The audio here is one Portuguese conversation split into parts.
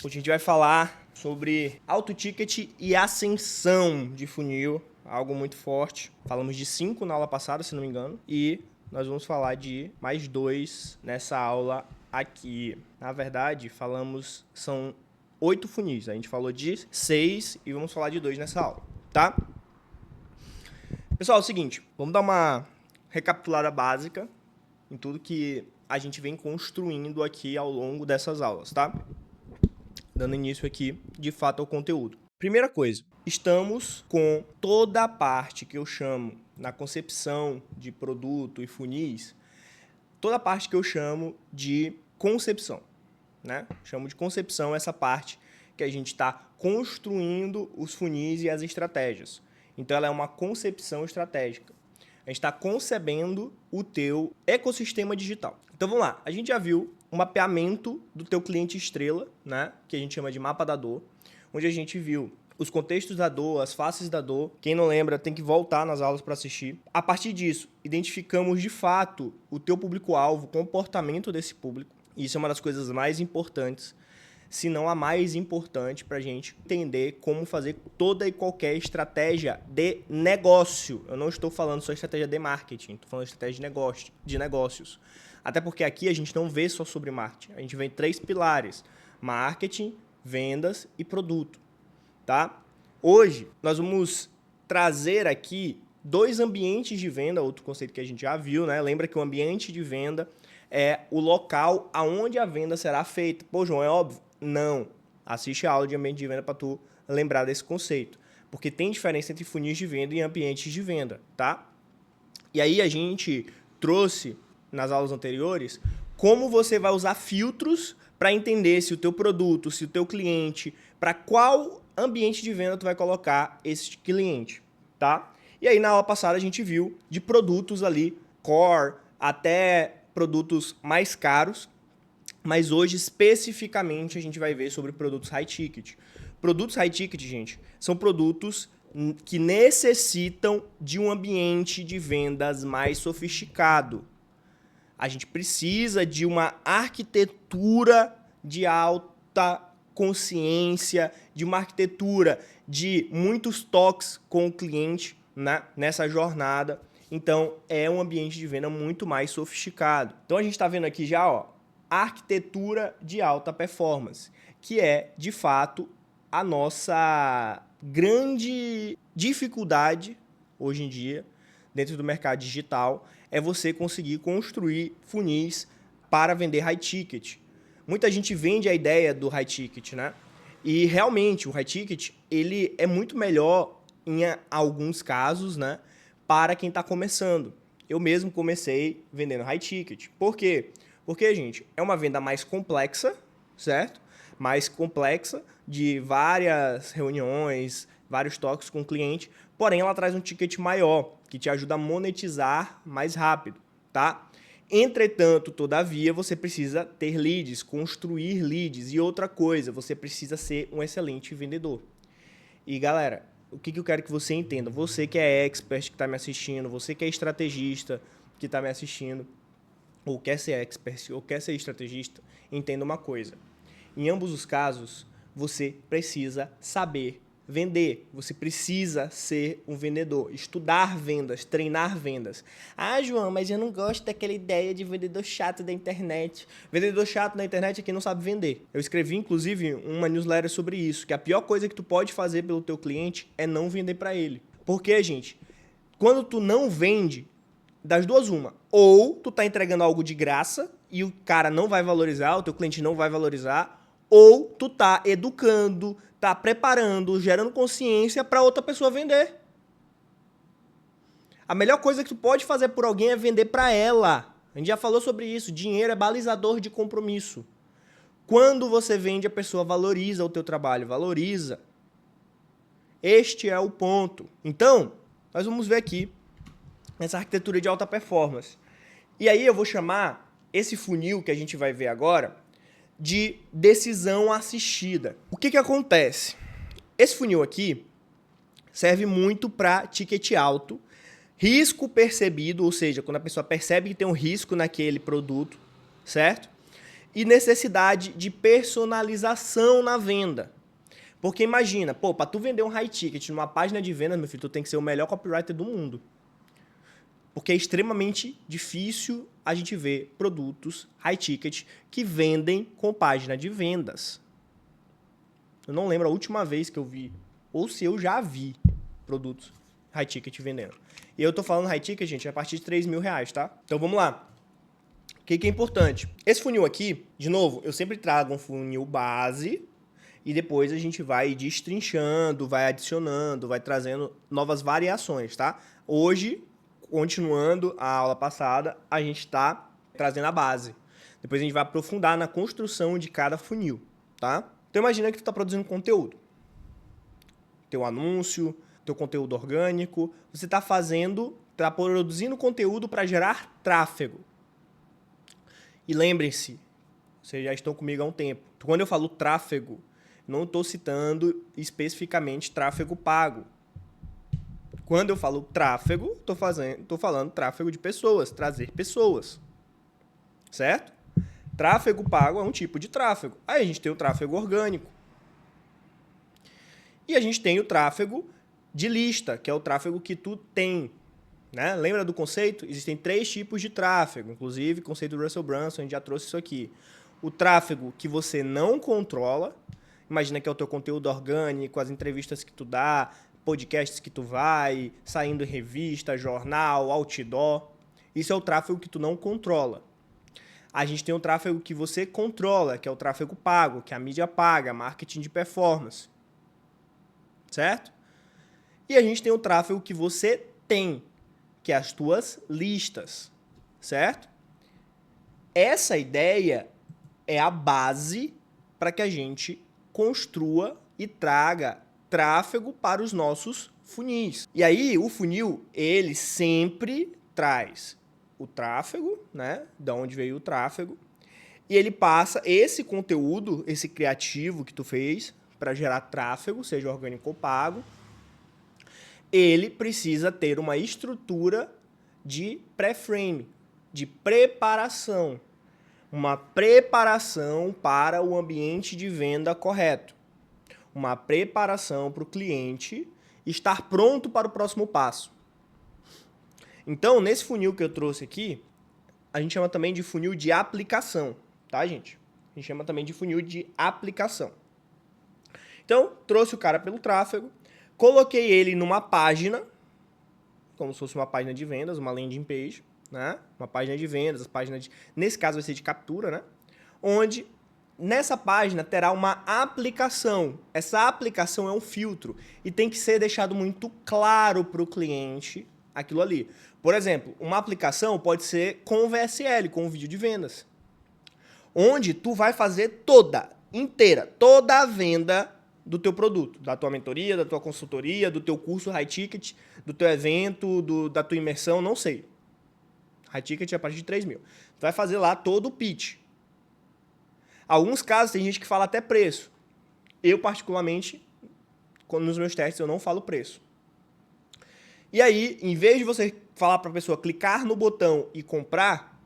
Hoje a gente vai falar sobre alto ticket e ascensão de funil, algo muito forte. Falamos de 5 na aula passada, se não me engano, e nós vamos falar de mais 2 nessa aula aqui. Na verdade, são 8 funis. A gente falou de 6 e vamos falar de 2 nessa aula, tá? Pessoal, é o seguinte, vamos dar uma recapitulada básica em tudo que a gente vem construindo aqui ao longo dessas aulas, tá? Dando início aqui, de fato, ao conteúdo. Primeira coisa, estamos com toda a parte que eu chamo na concepção de produto e funis, toda a parte que eu chamo de concepção, né? Chamo de concepção essa parte que a gente está construindo os funis e as estratégias. Então, ela é uma concepção estratégica. A gente está concebendo o teu ecossistema digital. Então, vamos lá. A gente já viu o mapeamento do teu cliente estrela, né? Que a gente chama de mapa da dor, onde a gente viu os contextos da dor, as faces da dor. Quem não lembra tem que voltar nas aulas para assistir. A partir disso, identificamos de fato o teu público-alvo, o comportamento desse público. Isso é uma das coisas mais importantes, se não a mais importante para a gente entender como fazer toda e qualquer estratégia de negócio. Eu não estou falando só estratégia de marketing, estou falando estratégia de negócios. Até porque aqui a gente não vê só sobre marketing, a gente vê em 3 pilares: marketing, vendas e produto, tá? Hoje nós vamos trazer aqui 2 ambientes de venda, outro conceito que a gente já viu, né? Lembra que o ambiente de venda é o local aonde a venda será feita. Pô, João, é óbvio? Não. Assiste a aula de ambiente de venda para tu lembrar desse conceito. Porque tem diferença entre funis de venda e ambientes de venda, tá? E aí a gente trouxe nas aulas anteriores como você vai usar filtros para entender se o teu produto, se o teu cliente, para qual ambiente de venda tu vai colocar esse cliente, tá? E aí na aula passada a gente viu de produtos ali, core, até produtos mais caros, mas hoje especificamente a gente vai ver sobre produtos high ticket. Produtos high ticket, gente, são produtos que necessitam de um ambiente de vendas mais sofisticado. A gente precisa de uma arquitetura de alta consciência, de uma arquitetura de muitos toques com o cliente, né, nessa jornada. Então, é um ambiente de venda muito mais sofisticado. Então, a gente está vendo aqui já, ó, arquitetura de alta performance, que é, de fato, a nossa grande dificuldade hoje em dia, dentro do mercado digital, é você conseguir construir funis para vender high ticket. Muita gente vende a ideia do high ticket, né? E realmente o high ticket ele é muito melhor em alguns casos, né? Para quem está começando. Eu mesmo comecei vendendo high ticket. Por quê? Porque, gente, é uma venda mais complexa, certo? Mais complexa, de várias reuniões, vários toques com o cliente, porém ela traz um ticket maior, que te ajuda a monetizar mais rápido, tá? Entretanto, todavia, você precisa ter leads, construir leads. E outra coisa, você precisa ser um excelente vendedor. E, galera, o que eu quero que você entenda? Você que é expert que está me assistindo, você que é estrategista que está me assistindo, ou quer ser expert, ou quer ser estrategista, entenda uma coisa. Em ambos os casos, você precisa saber vender. Você precisa ser um vendedor, estudar vendas, treinar vendas. Ah, João, mas eu não gosto daquela ideia de vendedor chato da internet. Vendedor chato da internet é quem não sabe vender. Eu escrevi, inclusive, uma newsletter sobre isso, que a pior coisa que tu pode fazer pelo teu cliente é não vender para ele. Porque, gente, quando tu não vende, das duas uma, ou tu tá entregando algo de graça e o cara não vai valorizar, o teu cliente não vai valorizar, ou tu tá educando, tá preparando, gerando consciência para outra pessoa vender. A melhor coisa que tu pode fazer por alguém é vender para ela. A gente já falou sobre isso, dinheiro é balizador de compromisso. Quando você vende, a pessoa valoriza o teu trabalho, valoriza. Este é o ponto. Então, nós vamos ver aqui essa arquitetura de alta performance. E aí eu vou chamar esse funil que a gente vai ver agora de decisão assistida. O que acontece? Esse funil aqui serve muito para ticket alto, risco percebido, ou seja, quando a pessoa percebe que tem um risco naquele produto, certo? e necessidade de personalização na venda. Porque imagina, pô, para tu vender um high ticket numa página de vendas, meu filho, tu tem que ser o melhor copywriter do mundo. Porque é extremamente difícil a gente ver produtos high ticket que vendem com página de vendas. Eu não lembro a última vez que eu vi, ou se eu já vi produtos high ticket vendendo. E eu tô falando high ticket, gente, a partir de R$3.000, tá? Então vamos lá. O que é importante? Esse funil aqui, de novo, eu sempre trago um funil base e depois a gente vai destrinchando, vai adicionando, vai trazendo novas variações, tá? Hoje, continuando a aula passada, a gente está trazendo a base. Depois a gente vai aprofundar na construção de cada funil, tá? Então imagina que tu está produzindo conteúdo. Teu anúncio, teu conteúdo orgânico, você está produzindo conteúdo para gerar tráfego. E lembrem-se, vocês já estão comigo há um tempo. Quando eu falo tráfego, não estou citando especificamente tráfego pago. Quando eu falo tráfego, estou falando tráfego de pessoas, trazer pessoas. Certo? Tráfego pago é um tipo de tráfego. Aí a gente tem o tráfego orgânico. E a gente tem o tráfego de lista, que é o tráfego que tu tem. Né? Lembra do conceito? Existem 3 tipos de tráfego. Inclusive, o conceito do Russell Brunson, a gente já trouxe isso aqui. O tráfego que você não controla. Imagina que é o teu conteúdo orgânico, as entrevistas que tu dá, podcasts que tu vai, saindo em revista, jornal, outdoor. Isso é o tráfego que tu não controla. A gente tem o tráfego que você controla, que é o tráfego pago, que a mídia paga, marketing de performance. Certo? E a gente tem o tráfego que você tem, que é as tuas listas. Certo? Essa ideia é a base para que a gente construa e traga tráfego para os nossos funis. E aí, o funil, ele sempre traz o tráfego, né? Da onde veio o tráfego. E ele passa esse conteúdo, esse criativo que tu fez para gerar tráfego, seja orgânico ou pago, ele precisa ter uma estrutura de pré-frame, de preparação. Uma preparação para o ambiente de venda correto. Uma preparação para o cliente estar pronto para o próximo passo. Então, nesse funil que eu trouxe aqui, a gente chama também de funil de aplicação, tá, gente? A gente chama também de funil de aplicação. Então, trouxe o cara pelo tráfego, coloquei ele numa página, como se fosse uma página de vendas, uma landing page, né? Uma página de vendas, nesse caso vai ser de captura, né? Onde nessa página terá uma aplicação. Essa aplicação é um filtro e tem que ser deixado muito claro para o cliente aquilo ali. Por exemplo, uma aplicação pode ser com o VSL, com o vídeo de vendas, onde tu vai fazer toda a venda do teu produto, da tua mentoria, da tua consultoria, do teu curso high ticket, do teu evento, da tua imersão, não sei. High ticket é a partir de 3 mil. Tu vai fazer lá todo o pitch. Alguns casos tem gente que fala até preço. Eu, particularmente, nos meus testes, eu não falo preço. E aí, em vez de você falar para a pessoa clicar no botão e comprar,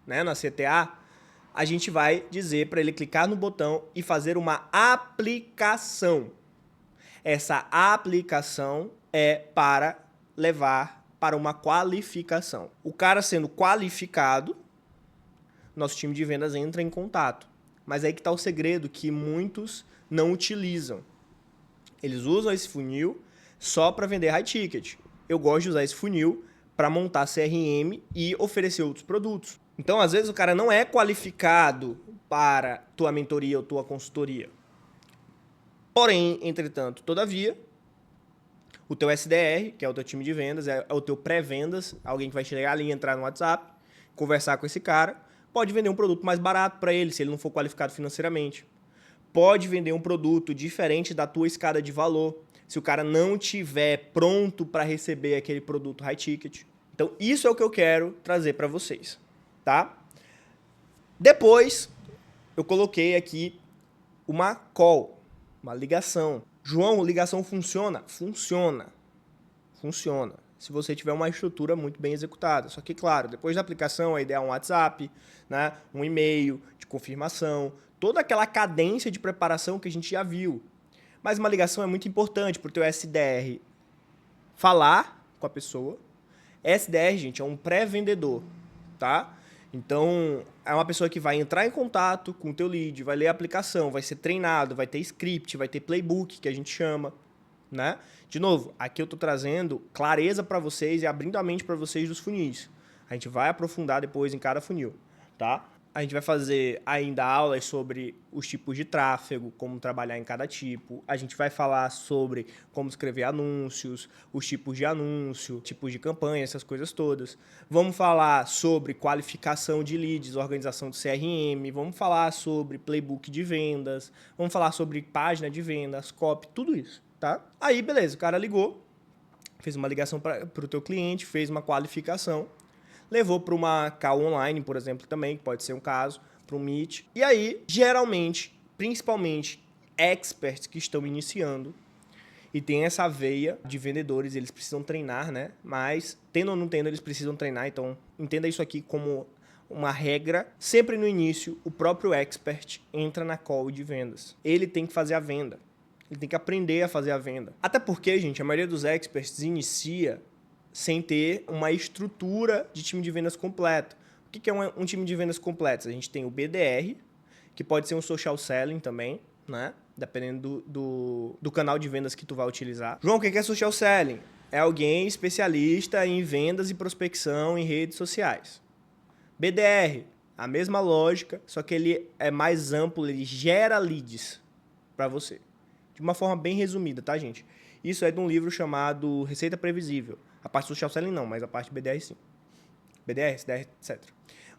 né, na CTA, a gente vai dizer para ele clicar no botão e fazer uma aplicação. Essa aplicação é para levar para uma qualificação. O cara sendo qualificado, nosso time de vendas entra em contato. Mas aí que está o segredo que muitos não utilizam. Eles usam esse funil só para vender high ticket. Eu gosto de usar esse funil para montar CRM e oferecer outros produtos. Então, às vezes, o cara não é qualificado para tua mentoria ou tua consultoria. Porém, entretanto, todavia, o teu SDR, que é o teu time de vendas, é o teu pré-vendas, alguém que vai chegar ali, entrar no WhatsApp, conversar com esse cara, pode vender um produto mais barato para ele, se ele não for qualificado financeiramente. Pode vender um produto diferente da tua escada de valor, se o cara não tiver pronto para receber aquele produto high ticket. Então, isso é o que eu quero trazer para vocês, tá? Depois, eu coloquei aqui uma call, uma ligação. João, ligação funciona? Funciona. Funciona. se você tiver uma estrutura muito bem executada. Só que, claro, depois da aplicação, a ideia é um WhatsApp, né, um e-mail de confirmação, toda aquela cadência de preparação que a gente já viu. Mas uma ligação é muito importante para o teu SDR falar com a pessoa. SDR, gente, é um pré-vendedor, tá? Então, é uma pessoa que vai entrar em contato com o teu lead, vai ler a aplicação, vai ser treinado, vai ter script, vai ter playbook, que a gente chama, né? De novo, aqui eu tô trazendo clareza para vocês e abrindo a mente para vocês dos funis. A gente vai aprofundar depois em cada funil, tá? A gente vai fazer ainda aulas sobre os tipos de tráfego, como trabalhar em cada tipo. A gente vai falar sobre como escrever anúncios, os tipos de anúncio, tipos de campanha, essas coisas todas. Vamos falar sobre qualificação de leads, organização de CRM. Vamos falar sobre playbook de vendas. Vamos falar sobre página de vendas, copy, tudo isso, tá? Aí, beleza, o cara ligou, fez uma ligação para o teu cliente, fez uma qualificação. Levou para uma call online, por exemplo, também, que pode ser um caso, para um Meet. E aí, geralmente, principalmente experts que estão iniciando e tem essa veia de vendedores, eles precisam treinar, né? Mas, tendo ou não tendo, eles precisam treinar. Então, entenda isso aqui como uma regra. Sempre no início, o próprio expert entra na call de vendas. Ele tem que fazer a venda. Ele tem que aprender a fazer a venda. Até porque, gente, a maioria dos experts inicia sem ter uma estrutura de time de vendas completo. O que é um time de vendas completo? A gente tem o BDR, que pode ser um social selling também, né? Dependendo do canal de vendas que tu vai utilizar. João, o que é social selling? É alguém especialista em vendas e prospecção em redes sociais. BDR, a mesma lógica, só que ele é mais amplo, ele gera leads para você. De uma forma bem resumida, tá, gente? Isso é de um livro chamado Receita Previsível. A parte social selling não, mas a parte BDR sim. BDR, SDR, etc.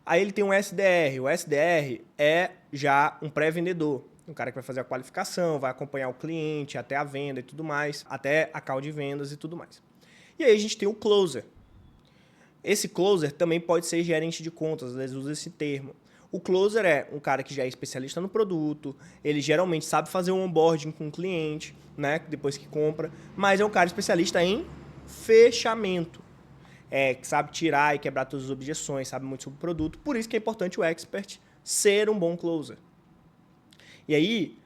Aí ele tem um SDR. O SDR é já um pré-vendedor. Um cara que vai fazer a qualificação, vai acompanhar o cliente até a venda e tudo mais, até a call de vendas e tudo mais. E aí a gente tem o closer. Esse closer também pode ser gerente de contas, às vezes usa esse termo. O closer é um cara que já é especialista no produto, ele geralmente sabe fazer um onboarding com o cliente, né, depois que compra, mas é um cara especialista em fechamento. Que sabe tirar e quebrar todas as objeções, sabe muito sobre o produto. Por isso que é importante o expert ser um bom closer. E aí,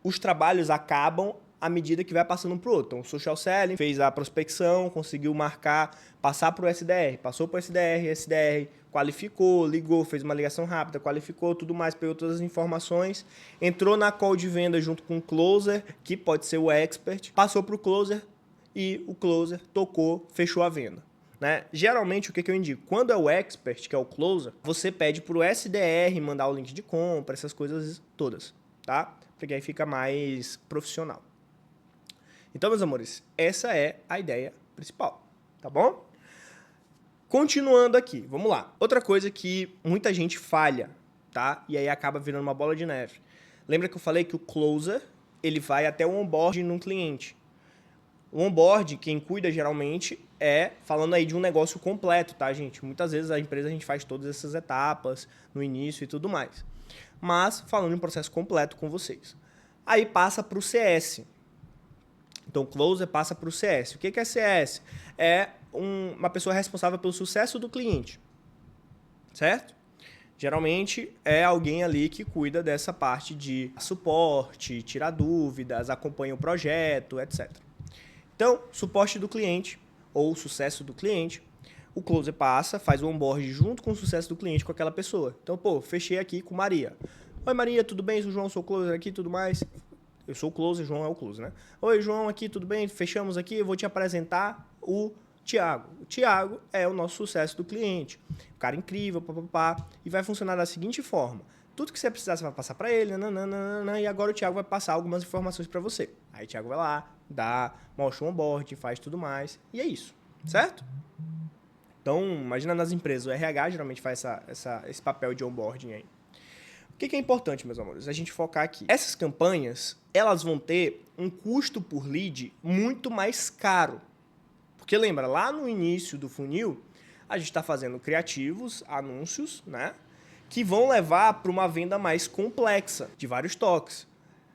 os trabalhos acabam à medida que vai passando para o outro. Então, o social selling fez a prospecção, conseguiu marcar, passar para o SDR. Passou para o SDR qualificou, ligou, fez uma ligação rápida, qualificou, tudo mais, pegou todas as informações, entrou na call de venda junto com o closer, que pode ser o expert, passou para o closer, e o closer tocou, fechou a venda. Né? Geralmente, o que eu indico? Quando é o expert, que é o closer, você pede para o SDR mandar o link de compra, essas coisas todas, tá? Porque aí fica mais profissional. Então, meus amores, essa é a ideia principal, tá bom? Continuando aqui, vamos lá. Outra coisa que muita gente falha, tá? E aí acaba virando uma bola de neve. Lembra que eu falei que o closer, ele vai até o onboarding num cliente. O onboard, quem cuida geralmente é falando aí de um negócio completo, tá, gente? Muitas vezes a empresa a gente faz todas essas etapas no início e tudo mais. Mas falando em um processo completo com vocês. Aí passa para o CS. Então, o closer passa para o CS. O que é CS? É uma pessoa responsável pelo sucesso do cliente, certo? Geralmente é alguém ali que cuida dessa parte de suporte, tira dúvidas, acompanha o projeto, etc. Então, suporte do cliente ou sucesso do cliente, o closer passa, faz o onboard junto com o sucesso do cliente com aquela pessoa. Então, fechei aqui com Maria. Oi, Maria, tudo bem? Sou o João, sou o closer aqui, tudo mais. Eu sou o closer, João é o closer, né? Oi, João, aqui, tudo bem? Fechamos aqui, eu vou te apresentar o Thiago. O Thiago é o nosso sucesso do cliente. Um cara incrível, papapá. E vai funcionar da seguinte forma. Tudo que você precisar, você vai passar para ele, nananana, e agora o Thiago vai passar algumas informações para você. Aí o Thiago vai lá, mostra o onboard, faz tudo mais. E é isso, certo? Então, imagina nas empresas, o RH geralmente faz esse papel de onboarding aí. O que é importante, meus amores? A gente focar aqui. Essas campanhas, elas vão ter um custo por lead muito mais caro. Porque lembra, lá no início do funil, a gente está fazendo criativos, anúncios, né? Que vão levar para uma venda mais complexa, de vários toques.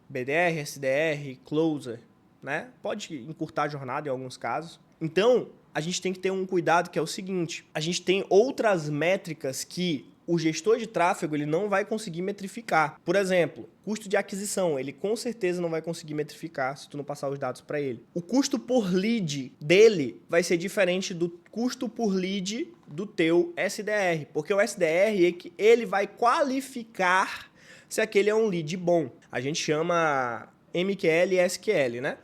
BDR, SDR, closer, né? Pode encurtar a jornada em alguns casos, Então, a gente tem que ter um cuidado que é o seguinte, a gente tem outras métricas que o gestor de tráfego ele não vai conseguir metrificar. Por exemplo, custo de aquisição, ele com certeza não vai conseguir metrificar se tu não passar os dados para ele. O custo por lead dele vai ser diferente do custo por lead do teu SDR, porque o SDR ele vai qualificar se aquele é um lead bom. A gente chama MQL e SQL, né?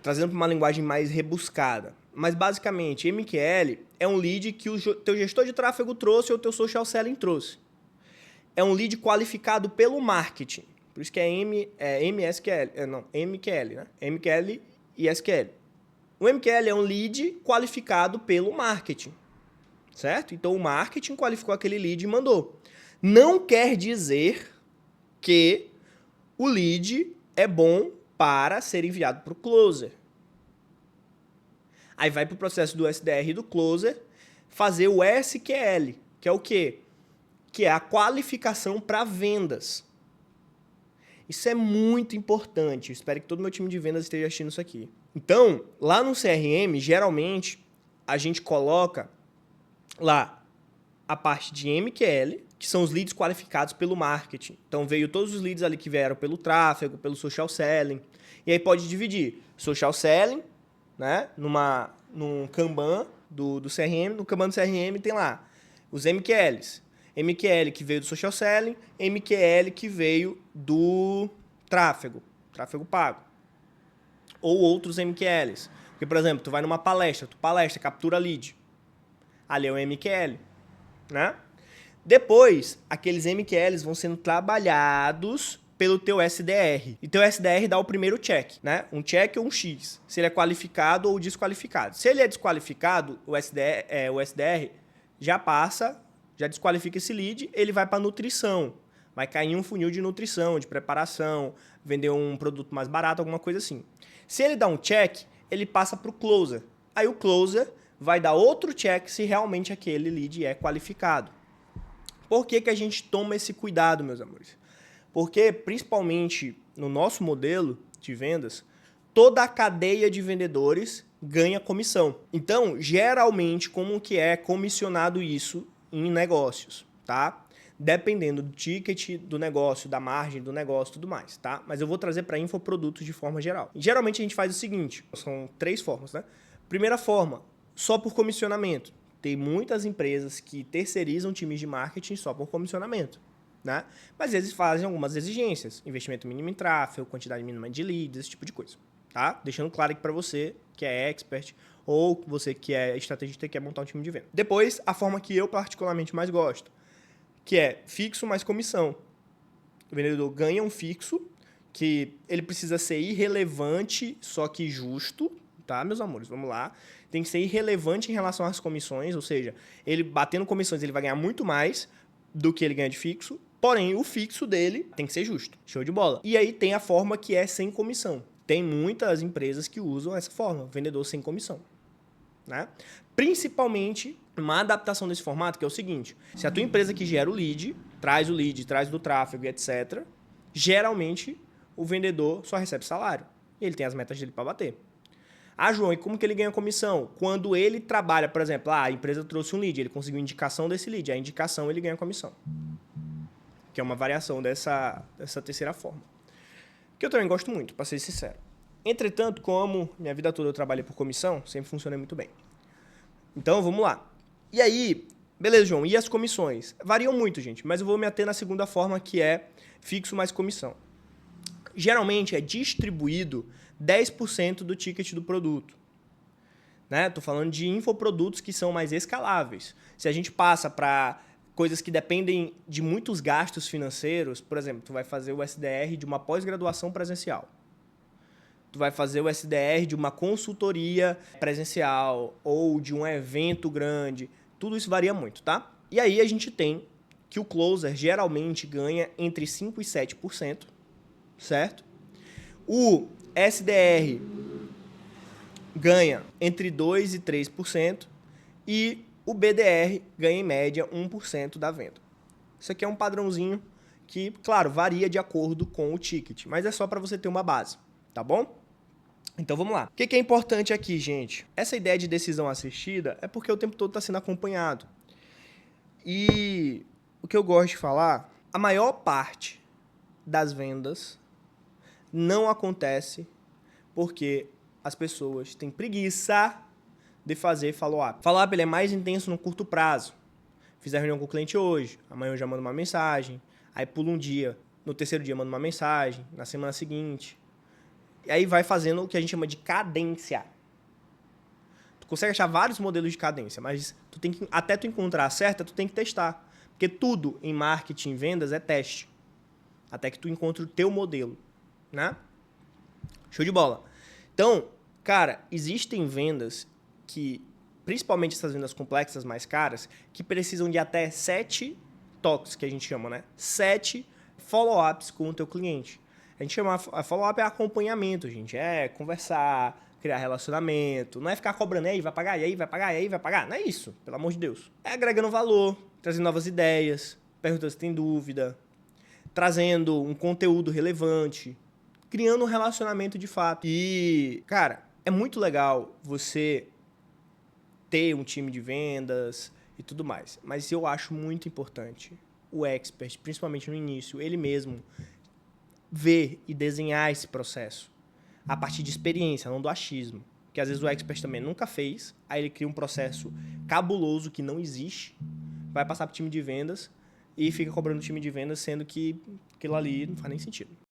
Trazendo para uma linguagem mais rebuscada. Mas basicamente, MQL é um lead que o teu gestor de tráfego trouxe ou o teu social selling trouxe. É um lead qualificado pelo marketing. Por isso que é MSQL, MQL, né? MQL e SQL. O MQL é um lead qualificado pelo marketing, certo? Então o marketing qualificou aquele lead e mandou. Não quer dizer que o lead é bom para ser enviado para o closer. Aí vai para o processo do SDR e do closer fazer o SQL, que é o quê? Que é a qualificação para vendas. Isso é muito importante. Eu espero que todo meu time de vendas esteja assistindo isso aqui. Então, lá no CRM, geralmente, a gente coloca lá a parte de MQL, que são os leads qualificados pelo marketing. Então, veio todos os leads ali que vieram pelo tráfego, pelo social selling. E aí pode dividir social selling, né, num Kanban do CRM. No Kanban do CRM tem lá os MQLs. MQL que veio do social selling, MQL que veio do tráfego pago. Ou outros MQLs. Porque, por exemplo, tu vai numa palestra, captura lead. Ali é o MQL, né? Depois, aqueles MQLs vão sendo trabalhados pelo teu SDR. E teu SDR dá o primeiro check, né? Um check ou um X. Se ele é qualificado ou desqualificado. Se ele é desqualificado, o SDR já passa, já desqualifica esse lead, ele vai para nutrição. Vai cair em um funil de nutrição, de preparação, vender um produto mais barato, alguma coisa assim. Se ele dá um check, ele passa para o closer. Aí o closer vai dar outro check se realmente aquele lead é qualificado. Por que a gente toma esse cuidado, meus amores? Porque, principalmente no nosso modelo de vendas, toda a cadeia de vendedores ganha comissão. Então, geralmente, como que é comissionado isso em negócios, tá? Dependendo do ticket do negócio, da margem do negócio e tudo mais, tá? Mas eu vou trazer para infoprodutos de forma geral. Geralmente, a gente faz o seguinte, são 3 formas, né? Primeira forma, só por comissionamento. Tem muitas empresas que terceirizam times de marketing só por comissionamento, né? Mas eles fazem algumas exigências. Investimento mínimo em tráfego, quantidade mínima de leads, esse tipo de coisa, tá? Deixando claro aqui para você que é expert ou você que é estrategista e quer montar um time de venda. Depois, a forma que eu particularmente mais gosto, que é fixo mais comissão. O vendedor ganha um fixo, que ele precisa ser irrelevante, só que justo, tá, meus amores? Vamos lá. Tem que ser irrelevante em relação às comissões, ou seja, ele batendo comissões ele vai ganhar muito mais do que ele ganha de fixo, porém o fixo dele tem que ser justo. Show de bola. E aí tem a forma que é sem comissão. Tem muitas empresas que usam essa forma, vendedor sem comissão, né? Principalmente uma adaptação desse formato, que é o seguinte, se a tua empresa que gera o lead, traz do tráfego e etc., geralmente o vendedor só recebe salário. E ele tem as metas dele para bater. Ah, João, e como que ele ganha comissão? Quando ele trabalha, por exemplo, a empresa trouxe um lead, ele conseguiu indicação desse lead, a indicação ele ganha comissão. Que é uma variação dessa terceira forma. Que eu também gosto muito, para ser sincero. Entretanto, como minha vida toda eu trabalhei por comissão, sempre funcionei muito bem. Então, vamos lá. E aí, beleza, João, e as comissões? Variam muito, gente, mas eu vou me ater na segunda forma, que é fixo mais comissão. Geralmente é distribuído 10% do ticket do produto. Né? Tô falando de infoprodutos que são mais escaláveis. Se a gente passa para coisas que dependem de muitos gastos financeiros, por exemplo, tu vai fazer o SDR de uma pós-graduação presencial. Tu vai fazer o SDR de uma consultoria presencial ou de um evento grande. Tudo isso varia muito, tá? E aí a gente tem que o closer geralmente ganha entre 5% e 7%, certo? O SDR ganha entre 2% e 3% e o BDR ganha em média 1% da venda. Isso aqui é um padrãozinho que, claro, varia de acordo com o ticket, mas é só para você ter uma base, tá bom? Então vamos lá. O que é importante aqui, gente? Essa ideia de decisão assistida é porque o tempo todo está sendo acompanhado. E o que eu gosto de falar, a maior parte das vendas não acontece porque as pessoas têm preguiça de fazer follow-up. Follow-up ele é mais intenso no curto prazo. Fiz a reunião com o cliente hoje, amanhã eu já mando uma mensagem, aí pulo um dia, no terceiro dia mando uma mensagem, na semana seguinte. E aí vai fazendo o que a gente chama de cadência. Tu consegue achar vários modelos de cadência, mas tu tem que, até tu encontrar a certa, tu tem que testar. Porque tudo em marketing e vendas é teste. Até que tu encontre o teu modelo, né? Show de bola. Então, cara, existem vendas que, principalmente essas vendas complexas mais caras, que precisam de até 7 toques, que a gente chama, né? 7 follow-ups com o teu cliente. A gente chama, a follow-up é acompanhamento, gente. É conversar, criar relacionamento. Não é ficar cobrando, aí vai pagar, e aí vai pagar, e aí vai pagar. Não é isso, pelo amor de Deus. É agregando valor, trazendo novas ideias, perguntando se tem dúvida, trazendo um conteúdo relevante, criando um relacionamento de fato. E, cara, é muito legal você ter um time de vendas e tudo mais. Mas eu acho muito importante o expert, principalmente no início, ele mesmo ver e desenhar esse processo a partir de experiência, não do achismo. Porque às vezes o expert também nunca fez, aí ele cria um processo cabuloso que não existe, vai passar para o time de vendas e fica cobrando o time de vendas, sendo que aquilo ali não faz nem sentido.